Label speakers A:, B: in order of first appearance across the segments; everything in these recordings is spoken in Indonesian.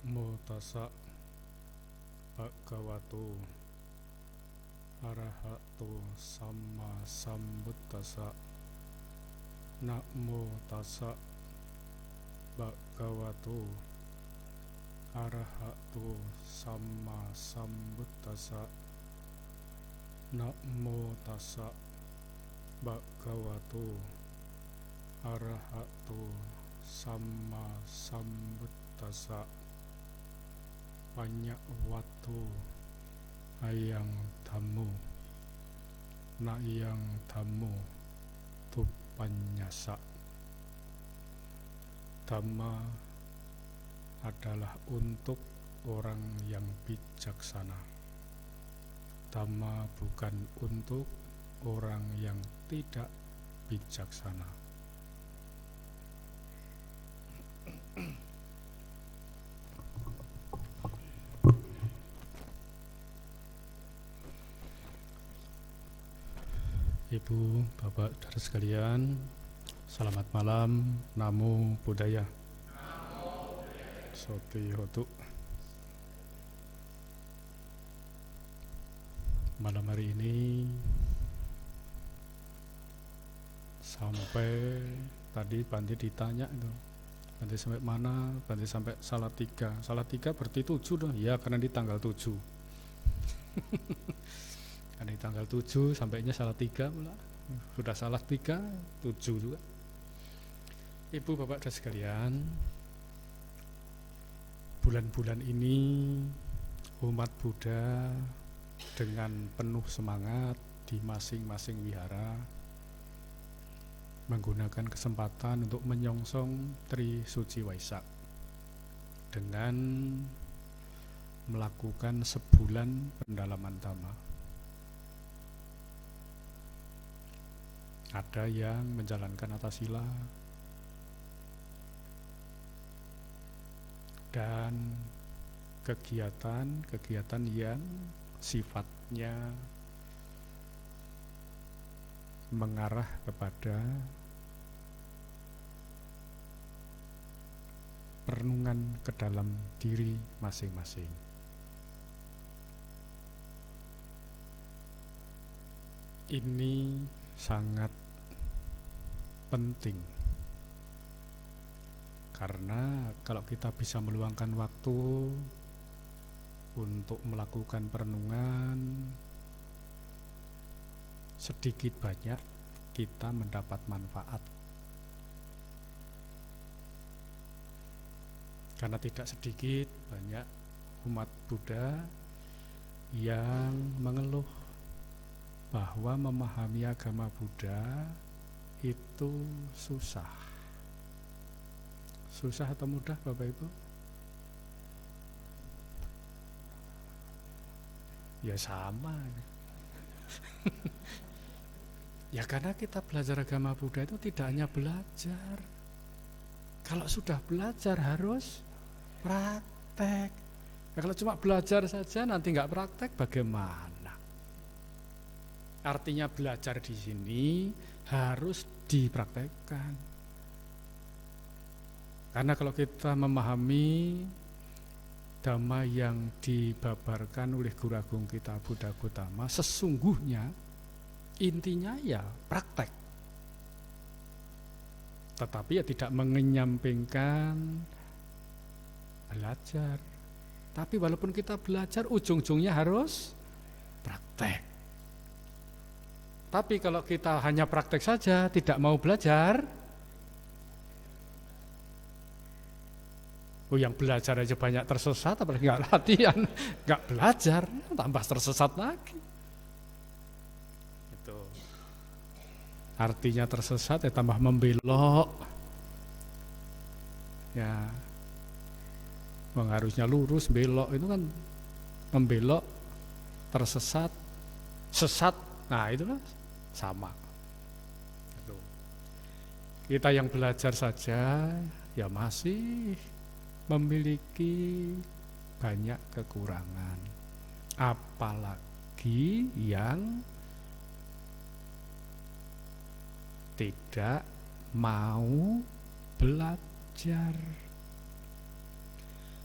A: Namo tassa bhagavato arahato samma sambuddhassa. Namo tassa bhagavato arahato samma sambuddhassa. Namo tassa bhagavato arahato samma sambuddhassa. Panyakwato ayang dhammo nayang dhammo tupanyasa. Dhamma adalah untuk orang yang bijaksana. Dhamma bukan untuk orang yang tidak bijaksana. Ibu, Bapak, saudara sekalian, selamat malam, Namo Buddhaya. Soti Hotu. Malam hari ini sampai tadi Bante ditanya itu, Bante sampai mana? Bante sampai Salatiga. Salatiga berarti 7 dong. Ya, karena di tanggal 7. Karena di tanggal 7 sampainya Salatiga pula. Sudah Salatiga 7 juga. Ibu, Bapak, dan sekalian, bulan-bulan ini umat Buddha dengan penuh semangat di masing-masing wihara menggunakan kesempatan untuk menyongsong Tri Suci Waisak dengan melakukan sebulan pendalaman Dhamma. Ada yang menjalankan atasila dan kegiatan yang sifatnya mengarah kepada perenungan ke dalam diri masing-masing. Ini sangat penting karena kalau kita bisa meluangkan waktu untuk melakukan perenungan, sedikit banyak kita mendapat manfaat. Karena tidak sedikit banyak umat Buddha yang mengeluh bahwa memahami agama Buddha itu susah. Susah atau mudah, Bapak Ibu? Ya sama. Ya karena kita belajar agama Buddha itu tidak hanya belajar. Kalau sudah belajar harus praktek. Ya, kalau cuma belajar saja nanti nggak praktek bagaimana? Artinya belajar di sini harus dipraktekkan. Karena kalau kita memahami Dhamma yang dibabarkan oleh Guru Agung kita Buddha Gautama, sesungguhnya intinya ya praktek. Tetapi ya tidak mengenyampingkan belajar. Tapi walaupun kita belajar, ujung-ujungnya harus praktek. Tapi kalau kita hanya praktek saja, tidak mau belajar, yang belajar aja banyak tersesat, apalagi nggak latihan, nggak belajar, tambah tersesat lagi. Itu artinya tersesat ya tambah membelok. Ya, harusnya lurus, belok itu kan membelok, tersesat, sesat. Nah itulah sama. Itu. Kita yang belajar saja ya masih memiliki banyak kekurangan, apalagi yang tidak mau belajar.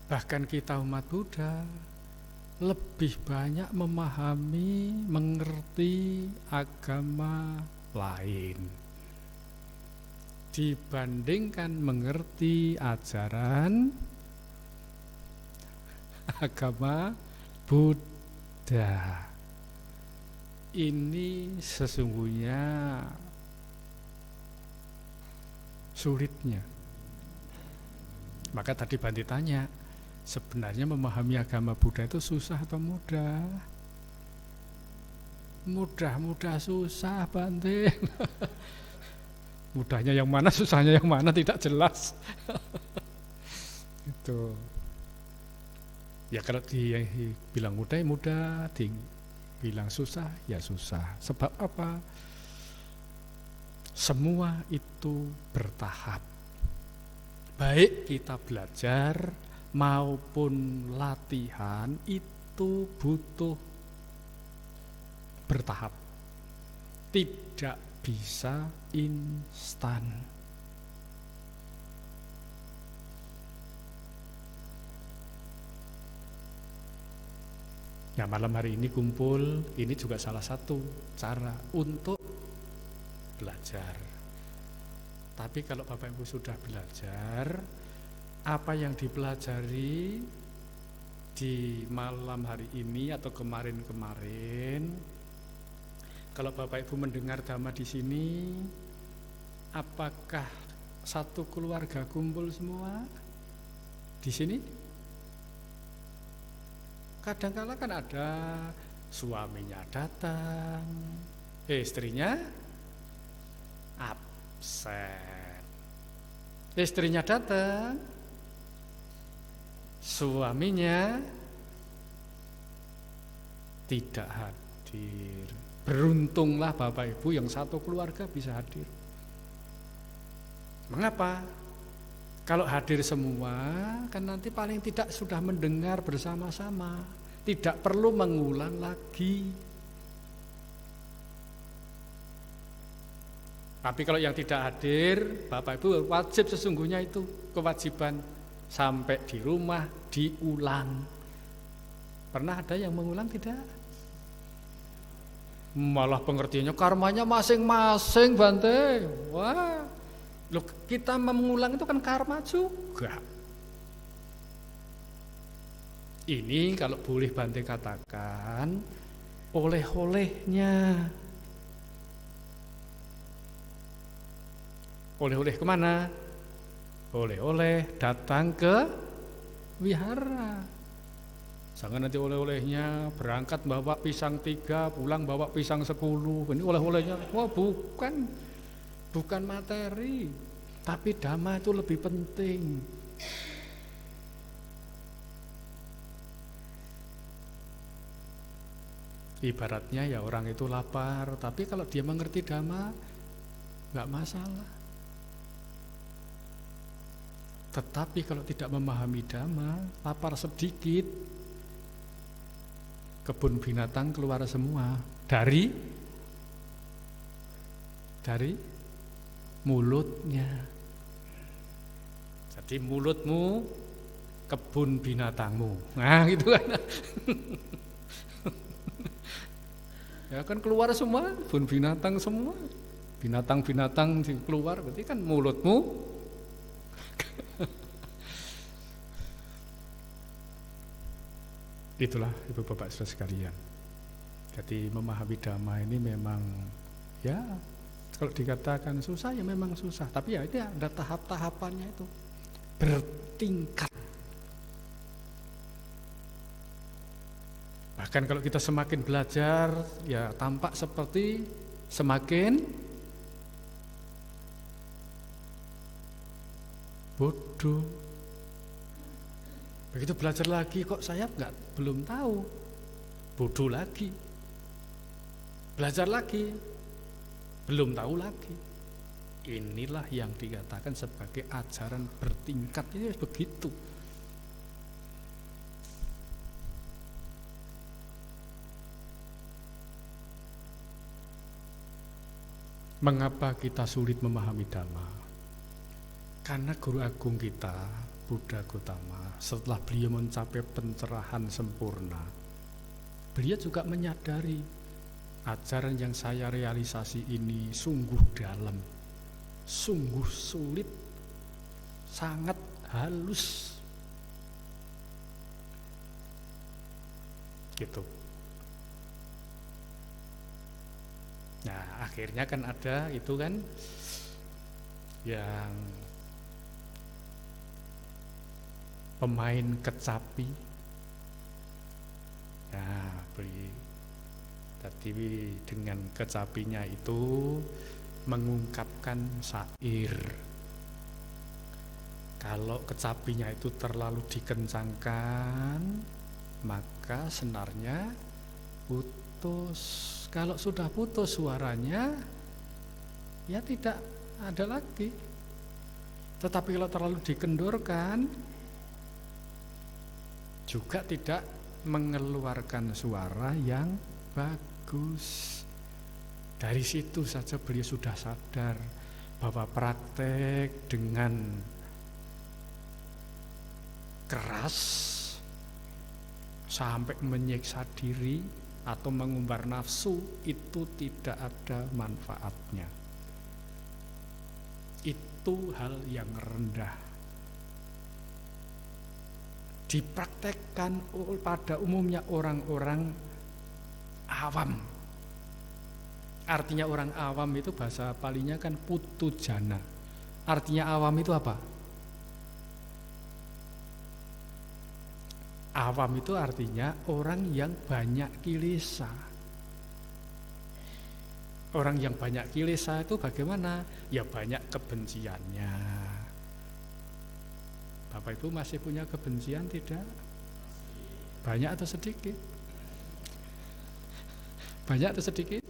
A: Bahkan kita umat Buddha lebih banyak memahami, mengerti agama lain dibandingkan mengerti ajaran agama Buddha. Ini sesungguhnya sulitnya. Maka tadi Bante tanya, sebenarnya memahami agama Buddha itu susah atau mudah? Mudah susah, Bante. Mudahnya yang mana, susahnya yang mana tidak jelas. Itu. Ya kalau dibilang mudah ya mudah, dibilang susah ya susah. Sebab apa? Semua itu bertahap. Baik kita belajar maupun latihan itu butuh bertahap. Tidak bisa instan. Ya malam hari ini kumpul, ini juga salah satu cara untuk belajar. Tapi kalau Bapak Ibu sudah belajar, apa yang dipelajari di malam hari ini atau kemarin-kemarin, kalau Bapak Ibu mendengar dhamma di sini, apakah satu keluarga kumpul semua di sini? Kadang-kala kan ada suaminya datang, istrinya absen. Istrinya datang, suaminya tidak hadir. Beruntunglah Bapak Ibu yang satu keluarga bisa hadir. Mengapa? Kalau hadir semua, kan nanti paling tidak sudah mendengar bersama-sama. Tidak perlu mengulang lagi. Tapi kalau yang tidak hadir, Bapak Ibu wajib sesungguhnya itu kewajiban sampai di rumah diulang. Pernah ada yang mengulang tidak? Malah pengertiannya karmanya masing-masing, Bante. Wah, loh, kita mengulang itu kan karma juga. Ini kalau boleh Bante katakan oleh-olehnya. Oleh-oleh kemana? Oleh-oleh datang ke wihara. Jangan nanti oleh-olehnya berangkat bawa pisang 3, pulang bawa pisang 10. Ini oleh-olehnya, wah bukan materi, tapi dhamma itu lebih penting. Ibaratnya ya orang itu lapar, tapi kalau dia mengerti dhamma nggak masalah. Tetapi kalau tidak memahami dhamma, lapar sedikit, kebun binatang keluar semua dari mulutnya. Jadi mulutmu kebun binatangmu. Nah, gitu kan. Ya kan keluar semua, kebun binatang semua. Binatang-binatang keluar, berarti kan mulutmu. Itulah Ibu Bapak Saudara sekalian. Jadi memahami dhamma ini memang ya kalau dikatakan susah ya memang susah. Tapi ya itu ada tahap-tahapannya itu. Bertingkat. Bahkan kalau kita semakin belajar ya tampak seperti semakin bodoh. Begitu belajar lagi kok saya belum tahu, bodoh lagi. Belajar lagi, belum tahu lagi. Inilah yang dikatakan sebagai ajaran bertingkat, ini begitu. Mengapa kita sulit memahami dhamma? Karena guru agung kita Buddha Gautama setelah beliau mencapai pencerahan sempurna, beliau juga menyadari ajaran yang saya realisasi ini sungguh dalam, sungguh sulit, sangat halus. Gitu. Nah, akhirnya kan ada itu kan yang pemain kecapi. Nah, tadi dengan kecapinya itu mengungkapkan syair. Kalau kecapinya itu terlalu dikencangkan, maka senarnya putus. Kalau sudah putus suaranya, ya tidak ada lagi. Tetapi kalau terlalu dikendorkan, juga tidak mengeluarkan suara yang bagus. Dari situ saja beliau sudah sadar bahwa praktek dengan keras sampai menyiksa diri atau mengumbar nafsu itu tidak ada manfaatnya. Itu hal yang rendah. Dipraktekkan pada umumnya orang-orang awam. Artinya orang awam itu bahasa palinya kan putujana. Artinya awam itu apa? Awam itu artinya orang yang banyak kilesa. Orang yang banyak kilesa itu bagaimana? Ya banyak kebenciannya. Bapak Ibu masih punya kebencian tidak? Banyak atau sedikit? Banyak atau sedikit?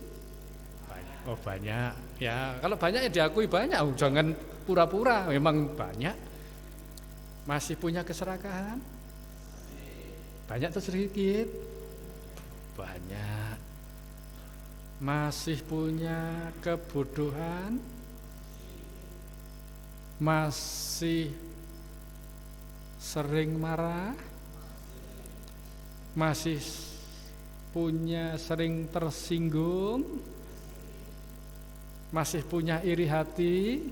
A: Banyak. Oh banyak. Ya kalau banyak ya diakui banyak. Jangan pura-pura. Memang banyak. Masih punya keserakahan? Banyak atau sedikit? Banyak. Masih punya kebodohan? Masih sering marah? Masih punya sering tersinggung? Masih punya iri hati?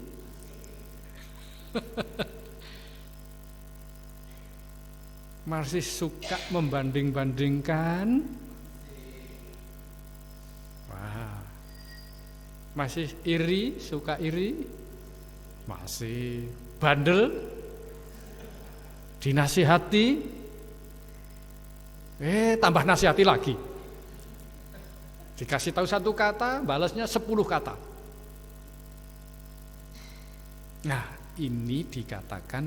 A: Masih suka membanding-bandingkan? Wah. Masih iri, suka iri? Masih bandel? Dinasihati? Tambah nasihati lagi. Dikasih tahu satu kata, balasnya 10 kata. Nah, ini dikatakan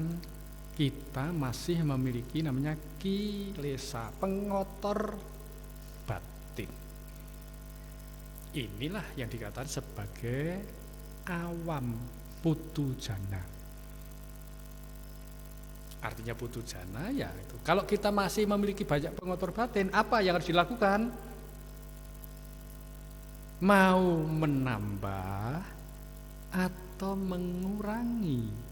A: kita masih memiliki namanya kilesa, pengotor batin. Inilah yang dikatakan sebagai awam putujana. Artinya putujana ya itu. Kalau kita masih memiliki banyak pengotor batin, apa yang harus dilakukan? Mau menambah atau mengurangi?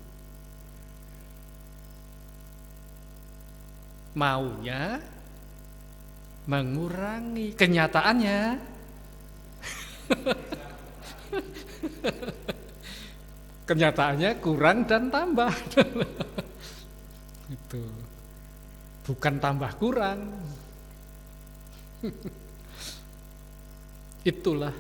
A: Maunya mengurangi, kenyataannya kurang dan tambah. Itu bukan tambah kurang. Itulah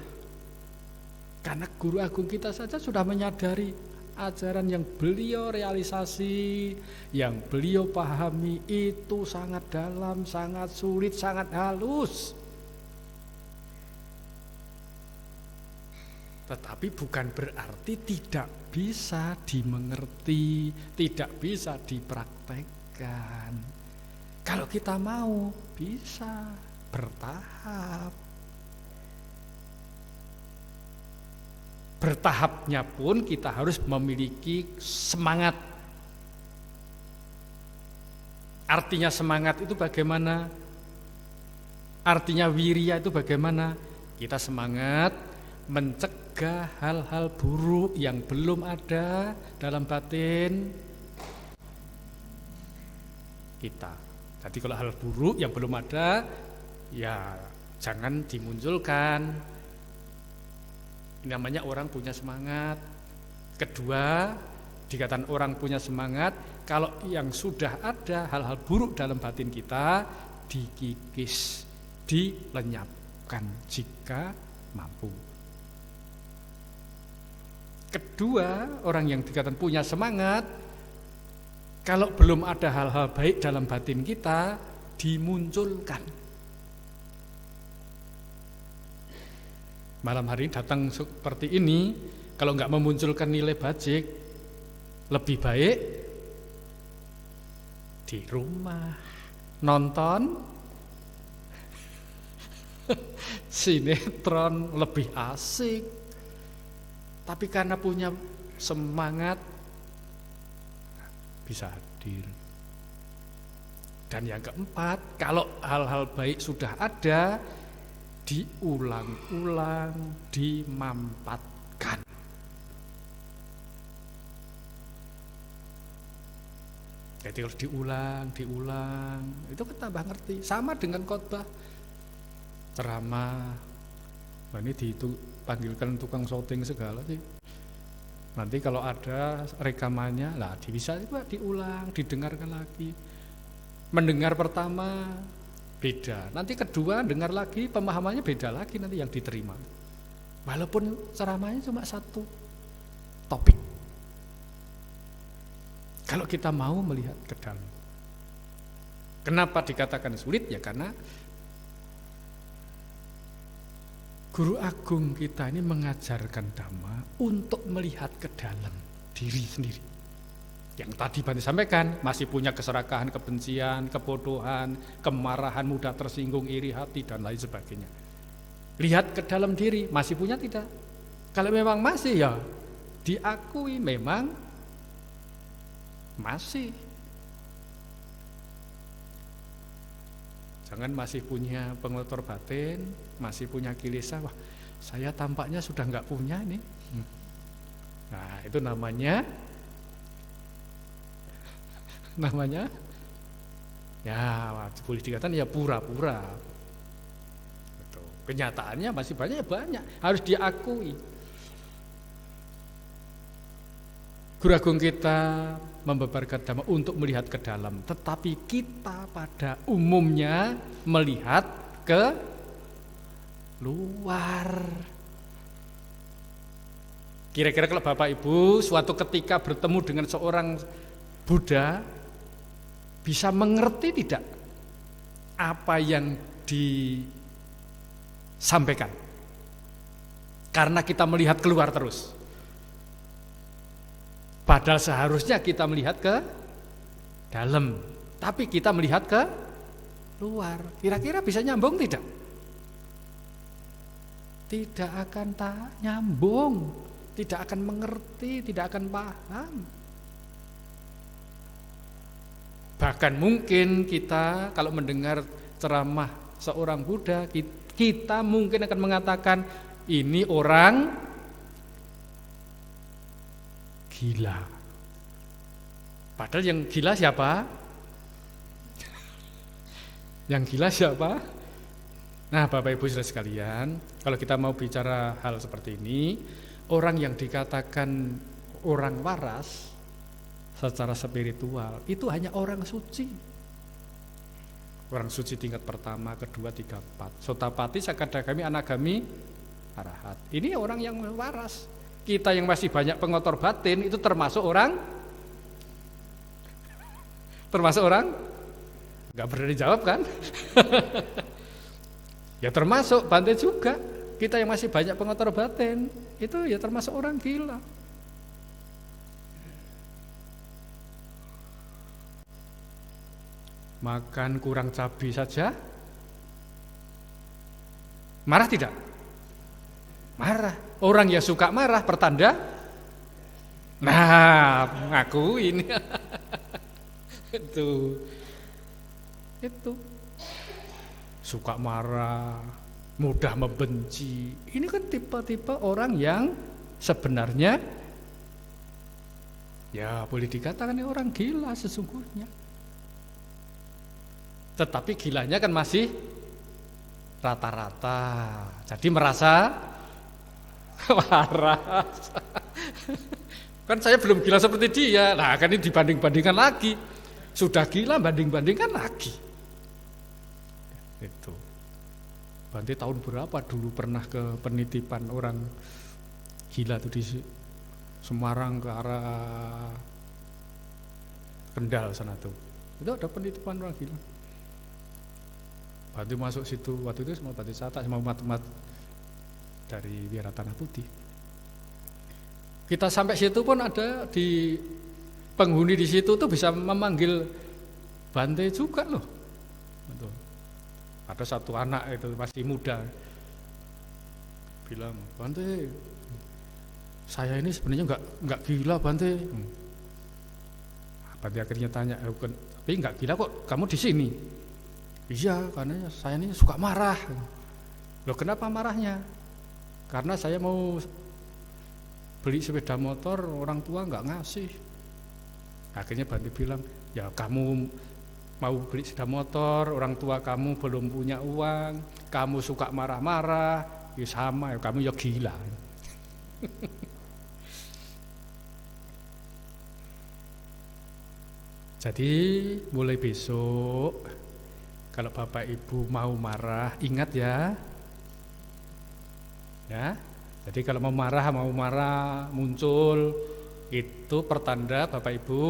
A: karena guru agung kita saja sudah menyadari ajaran yang beliau realisasi, yang beliau pahami itu sangat dalam, sangat sulit, sangat halus. Tetapi bukan berarti tidak bisa dimengerti, tidak bisa dipraktekkan. Kalau kita mau, bisa bertahap. Bertahapnya pun kita harus memiliki semangat. Artinya semangat itu bagaimana? Artinya wirya itu bagaimana? Kita semangat mencegah hal-hal buruk yang belum ada dalam batin. kita. Jadi kalau hal buruk yang belum ada, ya jangan dimunculkan. Ini namanya orang punya semangat. Kedua, dikatakan orang punya semangat, kalau yang sudah ada hal-hal buruk dalam batin kita, dikikis, dilenyapkan jika mampu. Kedua, orang yang dikatakan punya semangat, kalau belum ada hal-hal baik dalam batin kita, dimunculkan. Malam hari ini datang seperti ini, kalau nggak memunculkan nilai bajik, lebih baik di rumah nonton sinetron, lebih asik. Tapi karena punya semangat, bisa hadir. Dan yang keempat, kalau hal-hal baik sudah ada, diulang-ulang, dimampatkan. Jadi kalau diulang, itu kan tambah ngerti. Sama dengan khotbah, ceramah. Nah, ini dipanggilkan tukang syuting segala sih. Nanti kalau ada rekamannya, lah bisa juga diulang, didengarkan lagi. Mendengar pertama beda, nanti kedua dengar lagi, pemahamannya beda lagi nanti yang diterima. Walaupun ceramahnya cuma satu topik. Kalau kita mau melihat ke dalam. Kenapa dikatakan sulit? Ya karena Guru Agung kita ini mengajarkan Dhamma untuk melihat ke dalam diri sendiri. Yang tadi Bante sampaikan, masih punya keserakahan, kebencian, kebodohan, kemarahan, mudah tersinggung, iri hati, dan lain sebagainya. Lihat ke dalam diri, masih punya tidak? Kalau memang masih, ya diakui memang masih. Jangan masih punya pengotor batin, masih punya kilesa, wah saya tampaknya sudah nggak punya nih. Nah itu namanya ya boleh dikatakan ya pura-pura. Kenyataannya masih banyak, harus diakui. Guru Agung kita membeberkan Dhamma untuk melihat ke dalam, tetapi kita pada umumnya melihat ke luar. Kira-kira kalau Bapak Ibu suatu ketika bertemu dengan seorang Buddha, bisa mengerti tidak apa yang disampaikan? Karena kita melihat keluar terus. Padahal seharusnya kita melihat ke dalam, tapi kita melihat ke luar. Kira-kira bisa nyambung tidak? Tidak akan nyambung, tidak akan mengerti, tidak akan paham. Bahkan mungkin kita kalau mendengar ceramah seorang Buddha, kita mungkin akan mengatakan ini orang gila. Padahal yang gila siapa? Yang gila siapa? Nah Bapak Ibu saudara sekalian, kalau kita mau bicara hal seperti ini, orang yang dikatakan orang waras secara spiritual itu hanya orang suci. Orang suci tingkat pertama, kedua, tiga, empat. Sotapati, Sakadagami, Anagami, Arahat. Ini orang yang waras. Kita yang masih banyak pengotor batin itu termasuk orang? Gak berani jawab kan? Ya termasuk Bante juga. Kita yang masih banyak pengotor batin itu ya termasuk orang gila. Makan kurang cabai saja marah tidak? Marah. Orang yang suka marah pertanda, nah ngakuin. itu suka marah, mudah membenci. Ini kan tipe-tipe orang yang sebenarnya ya boleh dikatakan orang gila sesungguhnya. Tetapi gilanya kan masih rata-rata. Jadi merasa waras. Kan saya belum gila seperti dia. Nah, kan ini dibanding-bandingkan lagi. Sudah gila banding-bandingkan lagi. Itu. Bante tahun berapa dulu pernah ke penitipan orang gila tuh di Semarang ke arah Kendal sana tuh. Itu ada penitipan orang gila. Bante masuk situ waktu itu sama Bante Sata sama umat-umat dari Wira Tanah Putih. Kita sampai situ pun ada di penghuni di situ tuh bisa memanggil Bante juga loh. Betul. Ada satu anak itu masih muda bilang, Bante, saya ini sebenarnya nggak gila Bante. Bante akhirnya tanya, tapi nggak gila kok kamu di sini? Iya, karena saya ini suka marah. Loh kenapa marahnya? Karena saya mau beli sepeda motor, orang tua nggak ngasih. Akhirnya Bante bilang, ya kamu mau beli sepeda motor, orang tua kamu belum punya uang, kamu suka marah-marah, ya sama, ya kamu ya gila. Jadi mulai besok, kalau Bapak Ibu mau marah, ingat ya. Ya, jadi kalau mau marah muncul itu pertanda Bapak Ibu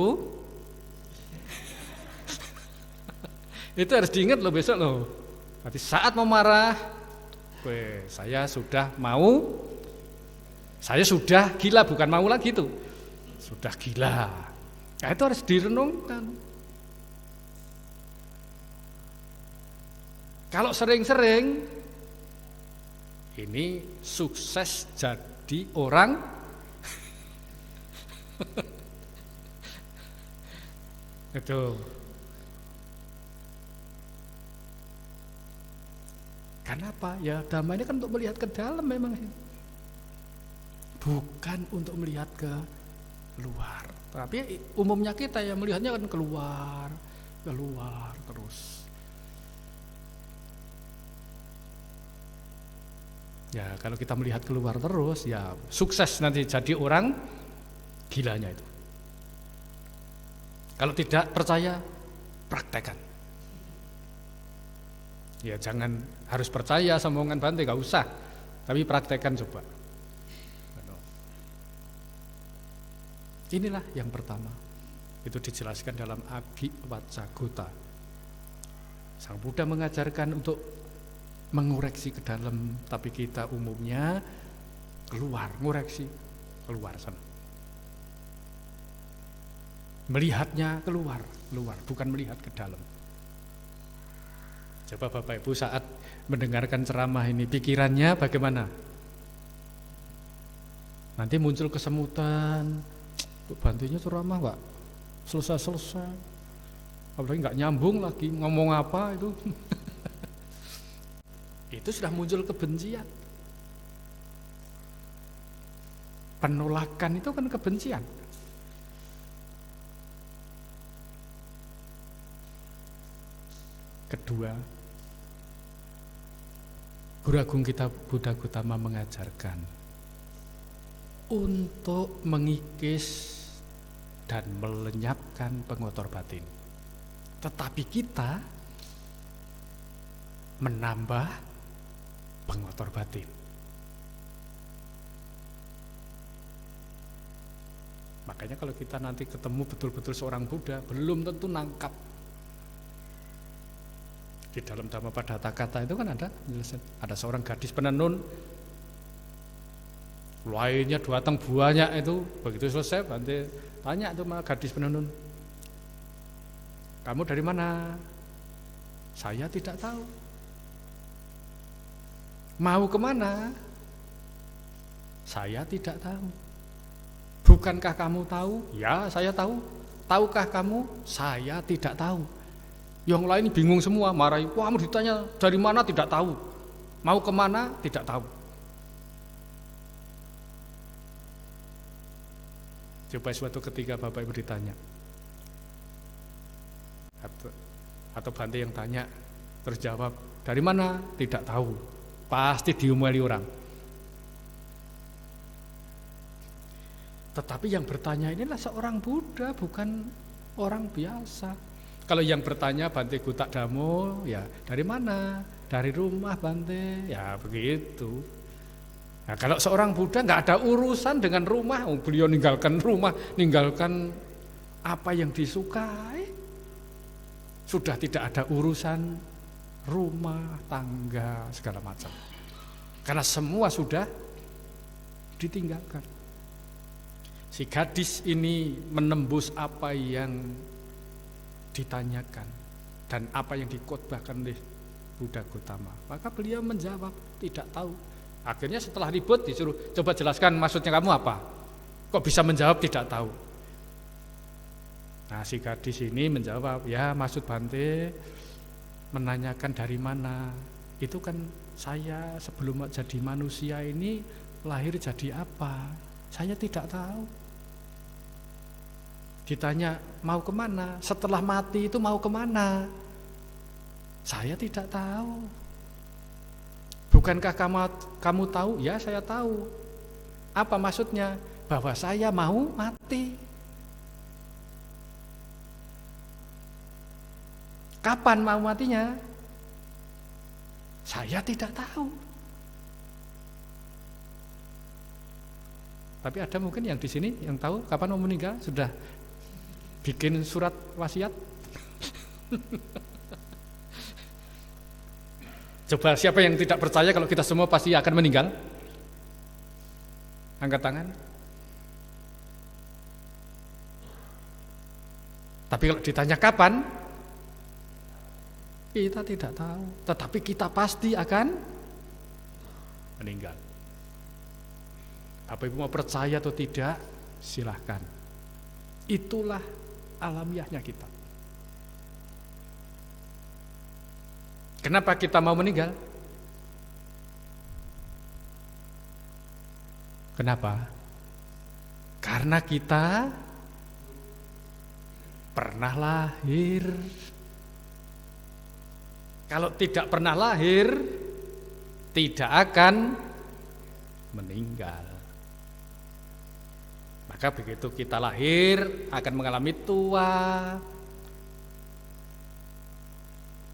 A: itu harus diingat loh besok loh. Nanti saat mau marah, saya sudah gila, bukan mau lagi tuh, sudah gila. Nah, itu harus direnungkan. Kalau sering-sering ini sukses jadi orang itu. Kenapa? Ya damai ini kan untuk melihat ke dalam memang, bukan untuk melihat ke luar. Tapi umumnya kita yang melihatnya kan keluar terus. Ya kalau kita melihat keluar terus, ya sukses nanti jadi orang gilanya itu. Kalau tidak percaya, praktekkan. Ya jangan harus percaya sama omongan Bante, gak usah. Tapi praktekkan coba. Inilah yang pertama. Itu dijelaskan dalam Agi Wacagota. Sang Buddha mengajarkan untuk mengoreksi ke dalam, tapi kita umumnya keluar, ngoreksi keluar sana. Melihatnya keluar, bukan melihat ke dalam. Coba Bapak Ibu saat mendengarkan ceramah ini, pikirannya bagaimana? Nanti muncul kesemutan, bantunya ceramah nggak selesai, apalagi nggak nyambung lagi, ngomong apa itu. Itu sudah muncul kebencian. Penolakan itu kan kebencian. Kedua, Guru Agung kita Buddha Gautama mengajarkan untuk mengikis dan melenyapkan pengotor batin. Tetapi kita menambah pengotor batin. Makanya kalau kita nanti ketemu betul-betul seorang Buddha, belum tentu nangkap. Di dalam Dhammapada Kata itu kan ada seorang gadis penenun, lainnya datang banyak itu. Begitu selesai Bante tanya itu sama gadis penenun, kamu dari mana? Saya tidak tahu. Mau kemana? Saya tidak tahu. Bukankah kamu tahu? Ya, saya tahu. Tahukah kamu? Saya tidak tahu. Yang lain bingung semua, marahi. Wah, kamu ditanya dari mana tidak tahu. Mau kemana tidak tahu. Coba suatu ketika Bapak Ibu ditanya, Atau Bante yang tanya, terus jawab, dari mana? Tidak tahu. Pasti diomeli orang. Tetapi yang bertanya inilah seorang Buddha, bukan orang biasa. Kalau yang bertanya Bante Guttadamo, ya dari mana? Dari rumah Bante, ya begitu. Nah, kalau seorang Buddha nggak ada urusan dengan rumah, beliau ninggalkan rumah, ninggalkan apa yang disukai, sudah tidak ada urusan rumah, tangga, segala macam. Karena semua sudah ditinggalkan. Si gadis ini menembus apa yang ditanyakan dan apa yang dikhotbahkan oleh Buddha Gautama. Maka beliau menjawab, tidak tahu. Akhirnya setelah ribut disuruh, coba jelaskan maksudnya kamu apa? Kok bisa menjawab tidak tahu? Nah, si gadis ini menjawab, ya maksud Bante menanyakan dari mana. Itu kan saya sebelum jadi manusia ini lahir jadi apa? Saya tidak tahu. Ditanya mau kemana, setelah mati itu mau kemana? Saya tidak tahu. Bukankah kamu tahu? Ya saya tahu. Apa maksudnya? Bahwa saya mau mati. Kapan mau matinya? Saya tidak tahu. Tapi ada mungkin yang di sini yang tahu kapan mau meninggal, sudah bikin surat wasiat. Coba siapa yang tidak percaya kalau kita semua pasti akan meninggal? Angkat tangan. Tapi kalau ditanya kapan, kita tidak tahu. Tetapi kita pasti akan meninggal. Apa ibu mau percaya atau tidak, silahkan. Itulah alamiahnya kita. Kenapa kita mau meninggal? Kenapa? Karena kita pernah lahir. Kalau tidak pernah lahir, tidak akan meninggal. Maka begitu kita lahir akan mengalami tua,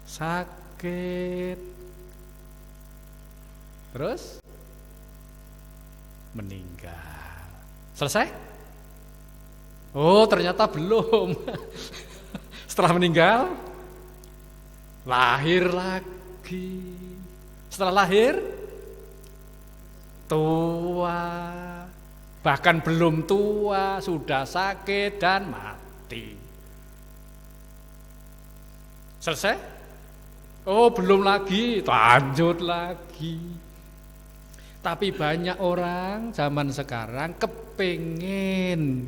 A: sakit, terus meninggal. Selesai? Oh, ternyata belum. Setelah meninggal, lahir lagi. Setelah lahir, tua. Bahkan belum tua, sudah sakit dan mati. Selesai? Oh, belum lagi, lanjut lagi. Tapi banyak orang zaman sekarang kepengen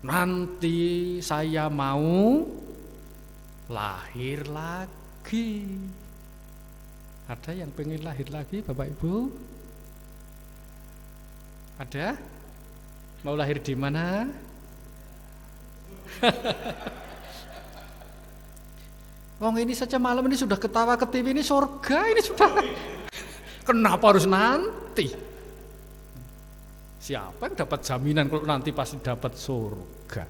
A: nanti saya mau lahir lagi. Ada yang pengen lahir lagi, Bapak Ibu? Ada? Mau lahir di mana? Wong ini saja malam ini sudah ketawa ke TV, ini surga ini sudah. Kenapa harus nanti? Siapa yang dapat jaminan kalau nanti pasti dapat surga?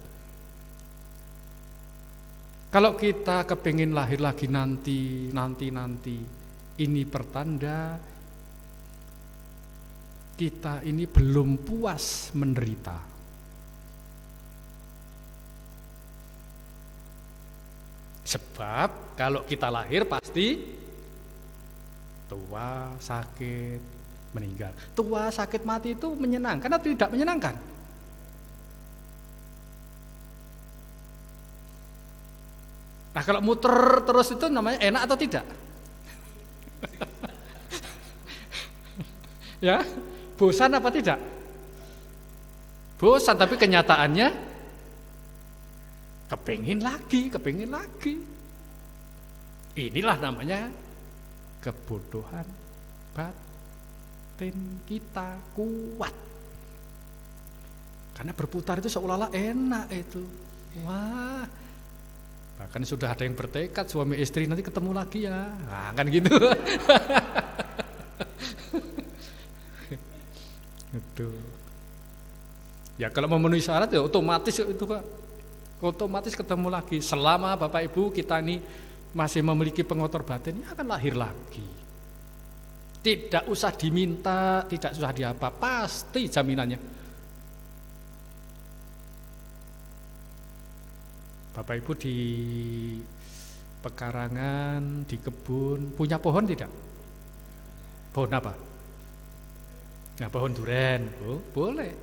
A: Kalau kita kepingin lahir lagi nanti, ini pertanda kita ini belum puas menderita. Sebab kalau kita lahir pasti tua, sakit, meninggal. Tua, sakit, mati itu menyenangkan atau tidak menyenangkan? Nah, kalau muter terus itu namanya enak atau tidak? Ya, bosan apa tidak? Bosan, tapi kenyataannya kepingin lagi. Inilah namanya kebodohan batin kita kuat. Karena berputar itu seolah-olah enak itu. Wah. Bahkan Kan sudah ada yang bertekad suami istri nanti ketemu lagi ya. Nah, kan gitu. Itu. Ya kalau memenuhi syarat ya otomatis itu Pak. Otomatis ketemu lagi. Selama Bapak Ibu kita ini masih memiliki pengotor batin, ya akan lahir lagi. Tidak usah diminta, tidak usah diapa, pasti jaminannya. Bapak Ibu di pekarangan, di kebun, punya pohon tidak? Pohon apa? Nah, pohon duren, boleh.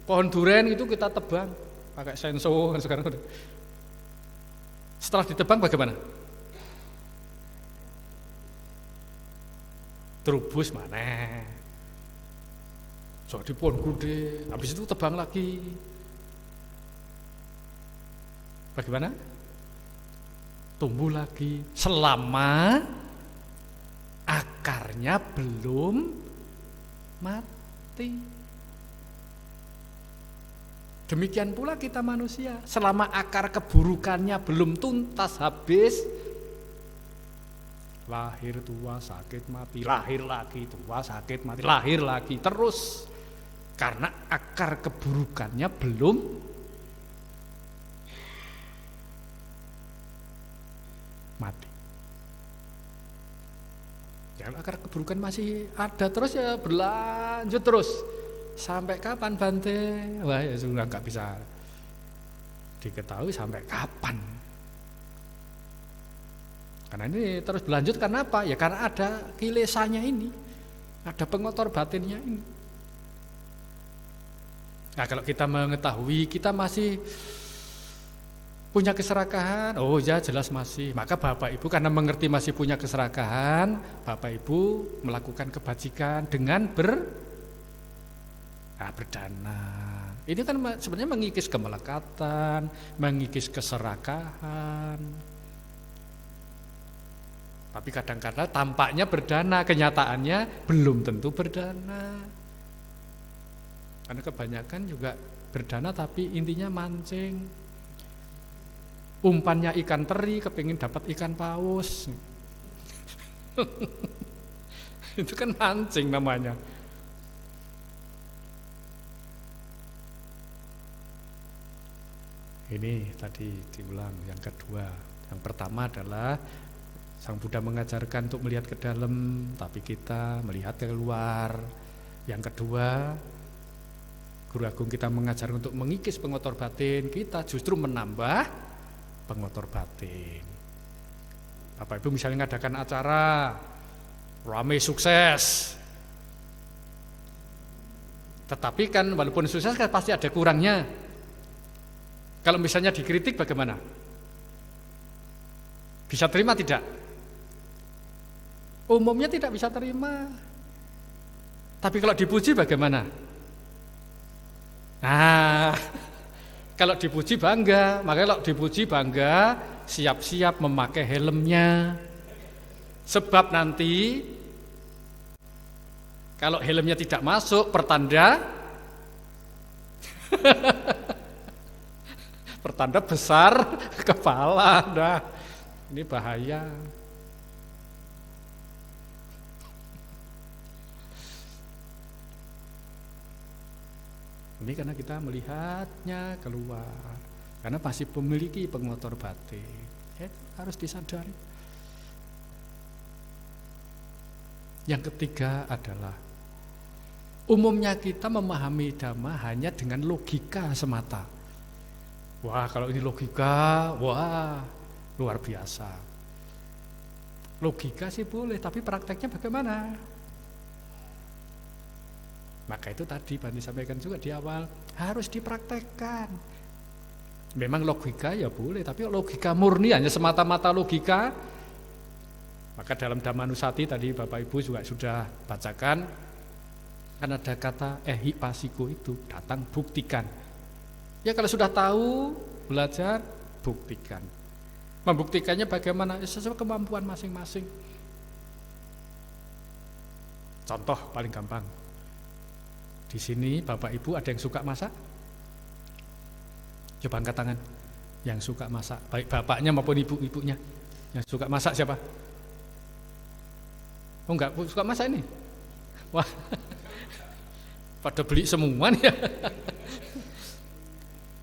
A: Pohon duren itu kita tebang pakai senso kan sekarang udah. Setelah ditebang bagaimana? Terubus mana? Jadi pohon gede, habis itu tebang lagi. Bagaimana? Tumbuh lagi selama akarnya belum mati. Demikian pula kita manusia, selama akar keburukannya belum tuntas habis, lahir tua sakit mati, lahir lagi tua sakit mati, lahir lagi terus, karena akar keburukannya belum mati. Ya, akar keburukan masih ada terus ya berlanjut terus. Sampai kapan Bante? Wah ya sudah nggak bisa diketahui sampai kapan. Karena ini terus berlanjut karena apa? Ya karena ada kilesanya ini, ada pengotor batinnya ini. Nah kalau kita mengetahui kita masih punya keserakahan, oh ya jelas masih. Maka Bapak Ibu karena mengerti masih punya keserakahan, Bapak Ibu melakukan kebajikan dengan berdana. Ini kan sebenarnya mengikis kemelekatan, mengikis keserakahan. Tapi kadang-kadang tampaknya berdana, kenyataannya belum tentu berdana. Karena kebanyakan juga berdana tapi intinya mancing. Umpannya ikan teri, kepingin dapat ikan paus. Itu kan mancing namanya. Ini tadi diulang yang kedua. Yang pertama adalah Sang Buddha mengajarkan untuk melihat ke dalam, tapi kita melihat ke luar. Yang kedua, Guru Agung kita mengajar untuk mengikis pengotor batin, kita justru menambah pengotor batin. Bapak Ibu misalnya mengadakan acara rame sukses, tetapi kan walaupun sukses kan pasti ada kurangnya. Kalau misalnya dikritik bagaimana? Bisa terima tidak? Umumnya tidak bisa terima. Tapi kalau dipuji bagaimana? Nah, kalau dipuji bangga. Makanya kalau dipuji bangga, siap-siap memakai helmnya. Sebab nanti kalau helmnya tidak masuk, pertanda pertanda besar kepala. Nah, ini bahaya. Ini karena kita melihatnya keluar, karena masih memiliki pengotor batin. Ya, harus disadari. Yang ketiga adalah umumnya kita memahami Dhamma hanya dengan logika semata. Wah, kalau ini logika, wah, luar biasa. Logika sih boleh, tapi prakteknya bagaimana? Maka itu tadi Bante sampaikan juga di awal, harus dipraktekkan. Memang logika ya boleh, tapi logika murni hanya semata-mata logika. Maka dalam Dhammanusati tadi Bapak Ibu juga sudah bacakan, kan ada kata ehipasiko itu, datang buktikan. Ya kalau sudah tahu, belajar, buktikan. Membuktikannya bagaimana? Ya, sesuai kemampuan masing-masing. Contoh paling gampang. Di sini Bapak Ibu ada yang suka masak? Coba angkat tangan. Yang suka masak, baik bapaknya maupun ibunya. Yang suka masak siapa? Oh enggak, suka masak ini? Wah, pada beli semua nih ya.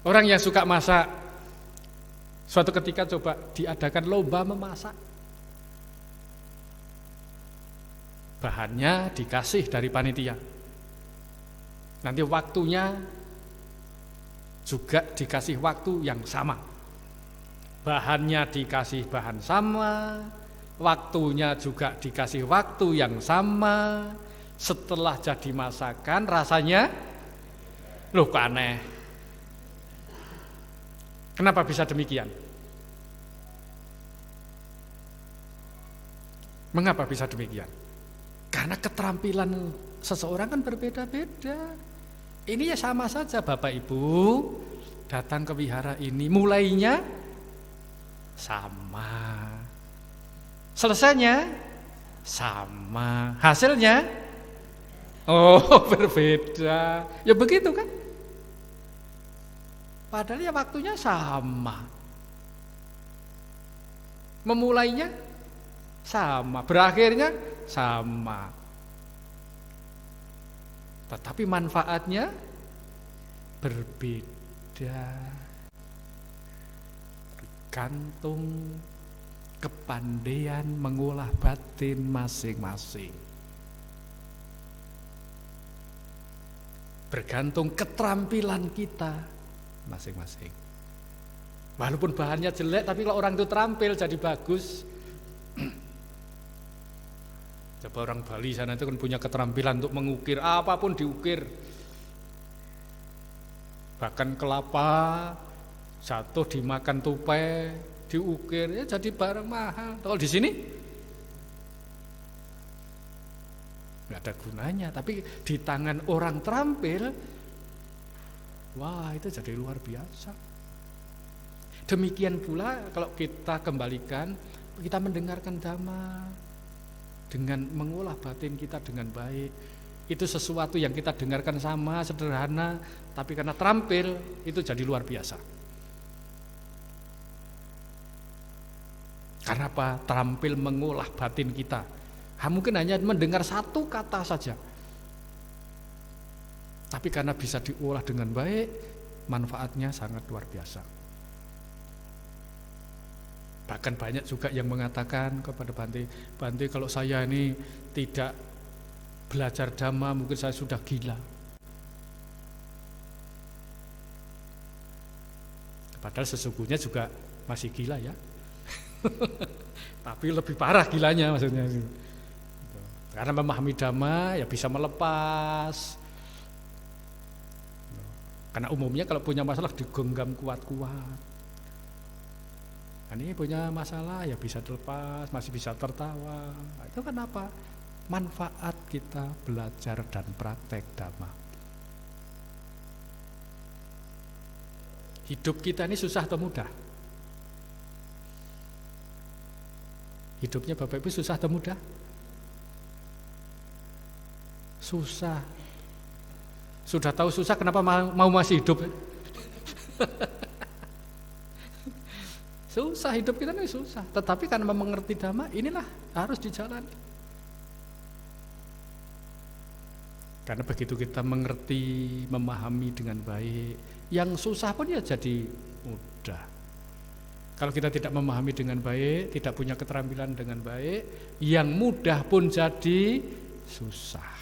A: Orang yang suka masak, suatu ketika coba diadakan lomba memasak. Bahannya dikasih dari panitia. Nanti waktunya juga dikasih waktu yang sama. Bahannya dikasih bahan sama, waktunya juga dikasih waktu yang sama. Setelah jadi masakan rasanya loh kok aneh. Kenapa bisa demikian? Mengapa bisa demikian? Karena keterampilan seseorang kan berbeda-beda. Ini ya sama saja Bapak Ibu datang ke wihara ini, mulainya sama, selesainya sama, hasilnya berbeda. Ya begitu kan? Padahal ya waktunya sama, memulainya sama, berakhirnya sama. Tetapi manfaatnya berbeda. Tergantung kepandaian mengolah batin masing-masing. Bergantung keterampilan kita masing-masing. Walaupun bahannya jelek, tapi kalau orang itu terampil jadi bagus. Coba orang Bali sana itu kan punya keterampilan untuk mengukir, apapun diukir. Bahkan kelapa jatuh dimakan tupai, diukir, ya jadi barang mahal. Kalau di sini nggak ada gunanya, tapi di tangan orang terampil, wah itu jadi luar biasa. Demikian pula kalau kita kembalikan, kita mendengarkan dhamma dengan mengolah batin kita dengan baik. Itu sesuatu yang kita dengarkan sama, sederhana, tapi karena terampil itu jadi luar biasa. Karena apa? Terampil mengolah batin kita. Mungkin hanya mendengar satu kata saja, tapi karena bisa diolah dengan baik, manfaatnya sangat luar biasa. Bahkan banyak juga yang mengatakan kepada Bante, kalau saya ini tidak belajar dhamma, mungkin saya sudah gila. Padahal sesungguhnya juga masih gila ya. Tapi lebih parah gilanya maksudnya. Karena memahami dhamma ya bisa melepas. Karena umumnya kalau punya masalah digenggam kuat-kuat. Ini punya masalah ya bisa terlepas, masih bisa tertawa. Itu kan apa? Manfaat kita belajar dan praktek dhamma. Hidup kita ini susah atau mudah? Hidupnya Bapak Ibu susah atau mudah? Susah. Sudah tahu susah, kenapa mau masih hidup? Susah, hidup kita ini susah. Tetapi karena mengerti dhamma, inilah harus dijalani. Karena begitu kita mengerti, memahami dengan baik, yang susah pun ya jadi mudah. Kalau kita tidak memahami dengan baik, tidak punya keterampilan dengan baik, yang mudah pun jadi susah.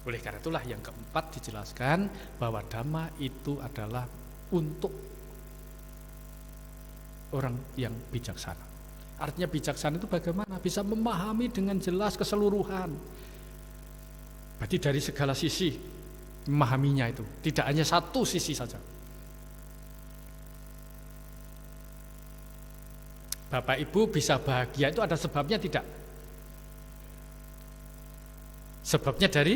A: Oleh karena itulah yang keempat dijelaskan bahwa dhamma itu adalah untuk orang yang bijaksana. Artinya bijaksana itu bagaimana? Bisa memahami dengan jelas keseluruhan. Berarti dari segala sisi memahaminya itu, tidak hanya satu sisi saja. Bapak Ibu bisa bahagia itu ada sebabnya tidak? Sebabnya dari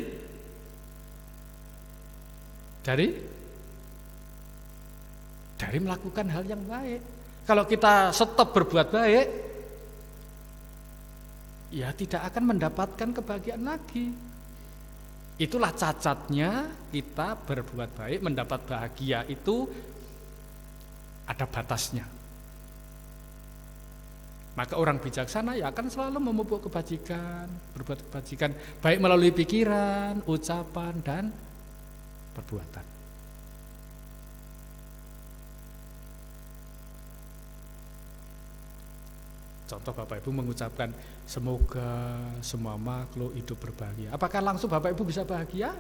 A: melakukan hal yang baik. Kalau kita stop berbuat baik, ya tidak akan mendapatkan kebahagiaan lagi. Itulah cacatnya kita berbuat baik, mendapat bahagia itu ada batasnya. Maka orang bijaksana ya akan selalu memupuk kebajikan, berbuat kebajikan, baik melalui pikiran, ucapan, dan perbuatan. Contoh Bapak Ibu mengucapkan semoga semua makhluk hidup berbahagia. Apakah langsung Bapak Ibu bisa bahagia?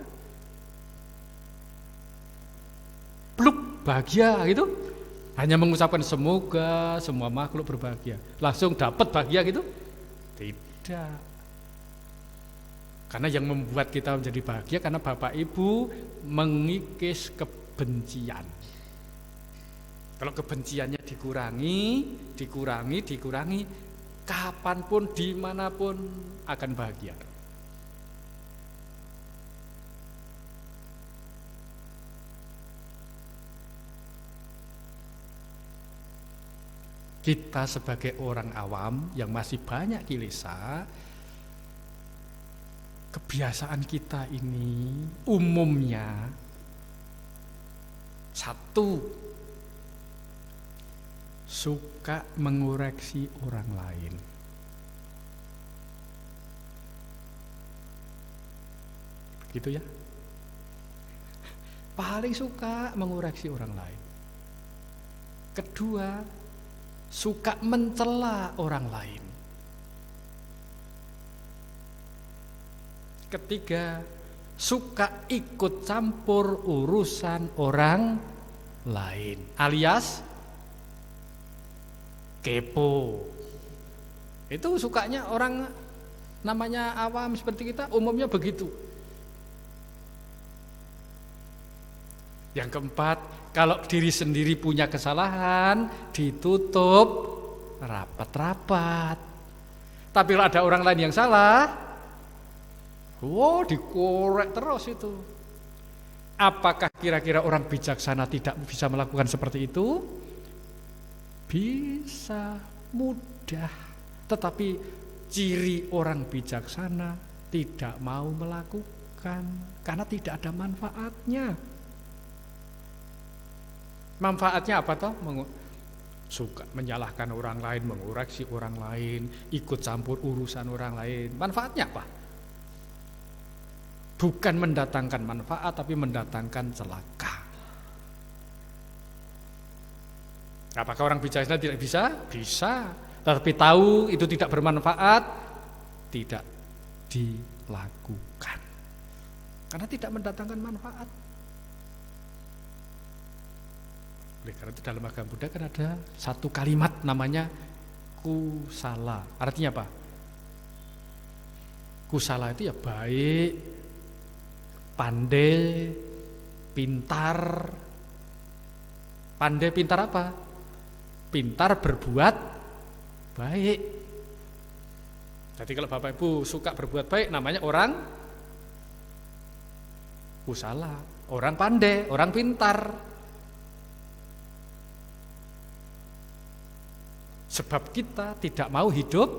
A: Pluk, bahagia gitu? Hanya mengucapkan semoga semua makhluk berbahagia. Langsung dapat bahagia gitu? Tidak. Karena yang membuat kita menjadi bahagia karena Bapak Ibu mengikis kebencian. Kalau kebenciannya dikurangi, kapanpun, dimanapun akan bahagia. Kita sebagai orang awam yang masih banyak kilesa, kebiasaan kita ini umumnya satu, suka mengoreksi orang lain. Begitu ya? Paling suka mengoreksi orang lain. Kedua, suka mencela orang lain. Ketiga, suka ikut campur urusan orang lain, alias kepo. Itu sukanya orang namanya awam seperti kita umumnya begitu. Yang keempat, kalau diri sendiri punya kesalahan ditutup rapat-rapat. Tapi kalau ada orang lain yang salah, dikorek terus itu. Apakah kira-kira orang bijaksana tidak bisa melakukan seperti itu? Bisa, mudah. Tetapi ciri orang bijaksana tidak mau melakukan karena tidak ada manfaatnya. Manfaatnya apa toh? Suka menyalahkan orang lain, mengoreksi orang lain, ikut campur urusan orang lain. Manfaatnya apa? Bukan mendatangkan manfaat, tapi mendatangkan celaka. Apakah orang bijaksana tidak bisa? Bisa. Tetapi tahu itu tidak bermanfaat, tidak dilakukan. Karena tidak mendatangkan manfaat. Oleh karena itu dalam agama Buddha kan ada satu kalimat namanya kusala. Artinya apa? Kusala itu ya baik, pandai, pintar. Pandai pintar apa? Pintar berbuat baik. Jadi kalau Bapak Ibu suka berbuat baik namanya orang kusala, orang pandai, orang pintar. Sebab kita tidak mau hidup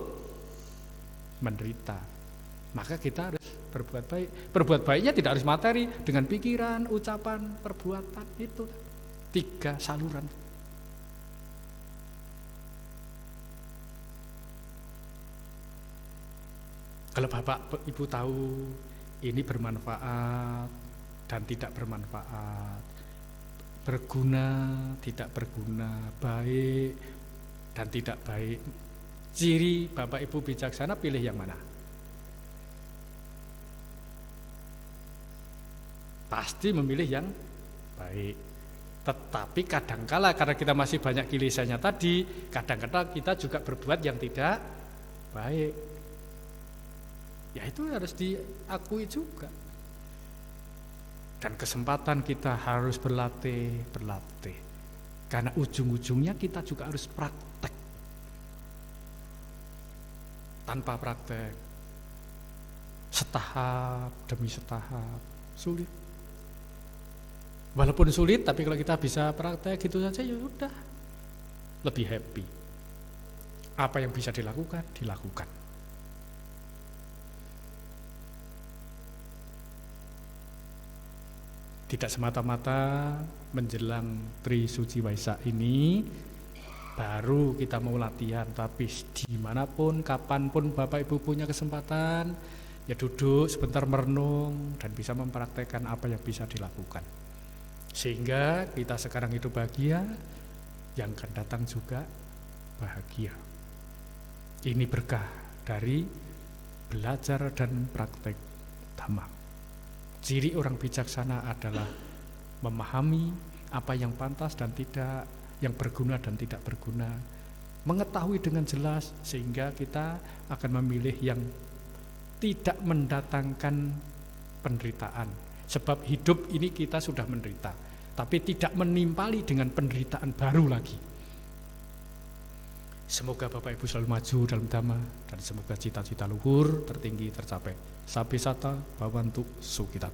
A: menderita. Maka kita harus berbuat baik. Berbuat baiknya tidak harus materi, dengan pikiran, ucapan, perbuatan, itu 3 saluran. Kalau Bapak Ibu tahu ini bermanfaat dan tidak bermanfaat, berguna, tidak berguna, baik dan tidak baik, ciri Bapak Ibu bijaksana pilih yang mana? Pasti memilih yang baik. Tetapi kadangkala karena kita masih banyak kilesanya tadi, kadang-kadang kita juga berbuat yang tidak baik. Ya itu harus diakui juga. Dan kesempatan kita harus berlatih. Karena ujung-ujungnya kita juga harus praktek. Tanpa praktek, setahap demi setahap, sulit. Walaupun sulit, tapi kalau kita bisa praktek gitu saja ya udah, lebih happy. Apa yang bisa dilakukan, dilakukan. Tidak semata-mata menjelang Tri Suci Waisak ini baru kita mau latihan, tapi dimanapun, kapanpun Bapak Ibu punya kesempatan, ya duduk sebentar merenung dan bisa mempraktekkan apa yang bisa dilakukan. Sehingga kita sekarang hidup bahagia, yang akan datang juga bahagia. Ini berkah dari belajar dan praktek Dhamma. Ciri orang bijaksana adalah memahami apa yang pantas dan tidak, yang berguna dan tidak berguna, mengetahui dengan jelas sehingga kita akan memilih yang tidak mendatangkan penderitaan. Sebab hidup ini kita sudah menderita, tapi tidak menimpali dengan penderitaan baru lagi. Semoga Bapak Ibu selalu maju dalam Dhamma dan semoga cita-cita luhur tertinggi tercapai. Sabe sata bhavantu sukhita.